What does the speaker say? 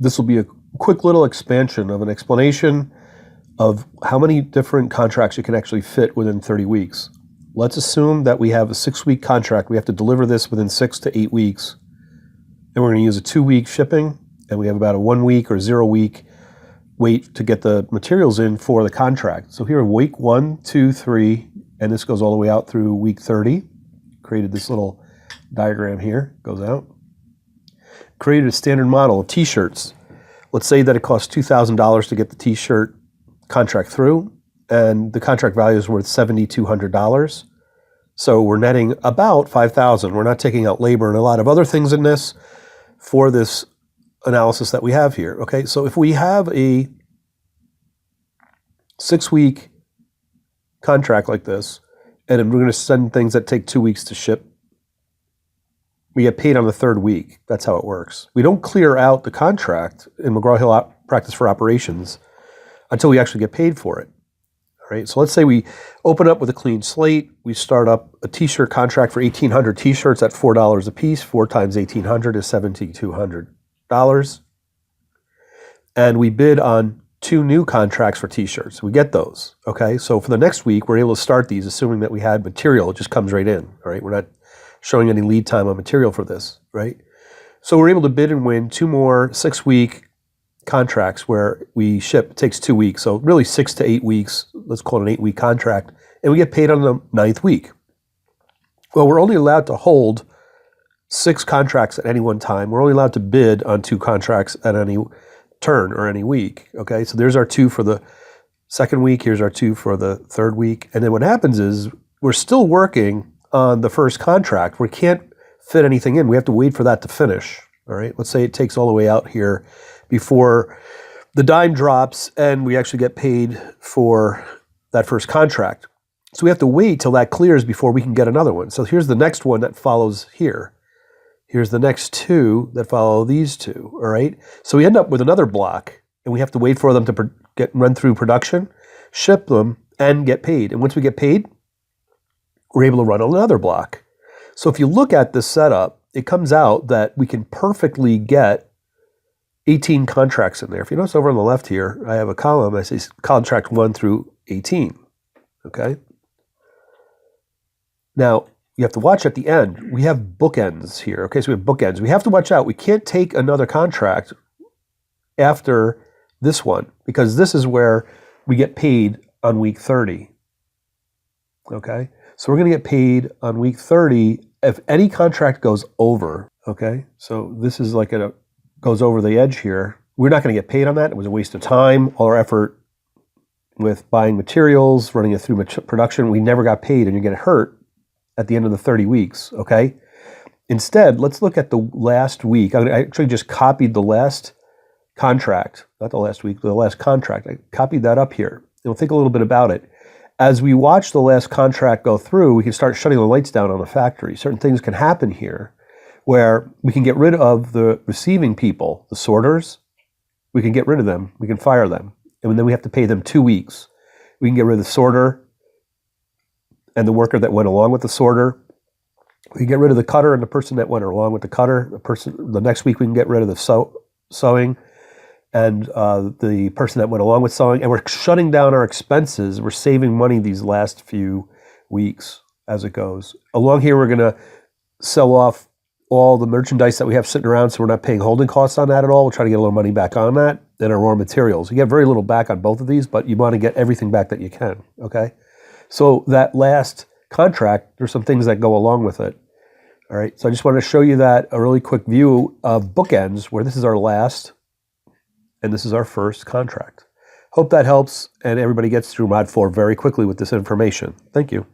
this will be a quick little expansion of an explanation of how many different contracts you can actually fit within 30 weeks. Let's assume that we have a 6-week contract. We have to deliver this within 6 to 8 weeks. And we're going to use a 2-week shipping, and we have about a 1 week or 0 week wait to get the materials in for the contract. So here, week 1, 2, 3, and this goes all the way out through week 30. Created this little diagram here, goes out. Created a standard model of t-shirts. Let's say that it costs $2,000 to get the t-shirt contract through, and the contract value is worth $7,200. So we're netting about $5,000. We're not taking out labor and a lot of other things in this for this analysis that we have here. Okay, so if we have a 6-week contract like this, and we're going to send things that take 2 weeks to ship, we get paid on the 3rd week. That's how it works. We don't clear out the contract in McGraw Hill Practice for Operations until we actually get paid for it. All right, so let's say we open up with a clean slate. We start up a t-shirt contract for 1,800 t-shirts at $4 a piece. 4 times 1,800 is $7,200. And we bid on 2 new contracts for t-shirts. We get those, okay? So for the next week, we're able to start these assuming that we had material. It just comes right in, all right? We're not showing any lead time on material for this, right? So we're able to bid and win 2 more 6-week contracts where we ship. It takes 2 weeks, so really 6 to 8 weeks. Let's call it an 8-week contract, and we get paid on the 9th week. Well, we're only allowed to hold 6 contracts at any one time. We're only allowed to bid on 2 contracts at any turn or any week, okay? So there's our 2 for the 2nd week. Here's our 2 for the 3rd week. And then what happens is we're still working on the first contract. We can't fit anything in. We have to wait for that to finish, all right? Let's say it takes all the way out here before the dime drops and we actually get paid for that first contract. So we have to wait till that clears before we can get another one. So here's the next one that follows here. Here's the next 2 that follow these 2, all right? So we end up with another block, and we have to wait for them to run through production, ship them, and get paid. And once we get paid, we're able to run another block. So if you look at this setup, it comes out that we can perfectly get 18 contracts in there. If you notice over on the left here, I have a column that says contract 1 through 18, okay? Now, you have to watch at the end. We have bookends here, okay? So we have bookends. We have to watch out. We can't take another contract after this one because this is where we get paid on week 30, okay? So we're going to get paid on week 30 if any contract goes over, okay? So this is like goes over the edge here. We're not going to get paid on that. It was a waste of time. All our effort with buying materials, running it through production, we never got paid, and you get hurt at the end of the 30 weeks, okay? Instead, let's look at the last week. I actually just copied the last contract, not the last week, but the last contract. I copied that up here. And we'll think a little bit about it. As we watch the last contract go through, we can start shutting the lights down on the factory. Certain things can happen here where we can get rid of the receiving people, the sorters. We can get rid of them. We can fire them. And then we have to pay them 2 weeks. We can get rid of the sorter and the worker that went along with the sorter. We can get rid of the cutter and the person that went along with the cutter. The next week we can get rid of the sewing and the person that went along with sewing. And we're shutting down our expenses. We're saving money these last few weeks as it goes. Along here, we're going to sell off all the merchandise that we have sitting around, so we're not paying holding costs on that at all. We'll try to get a little money back on that and our raw materials. You get very little back on both of these, but you want to get everything back that you can, okay? So that last contract, there's some things that go along with it. All right, so I just wanted to show you that, a really quick view of bookends, where this is our last and this is our first contract. Hope that helps and everybody gets through Mod 4 very quickly with this information. Thank you.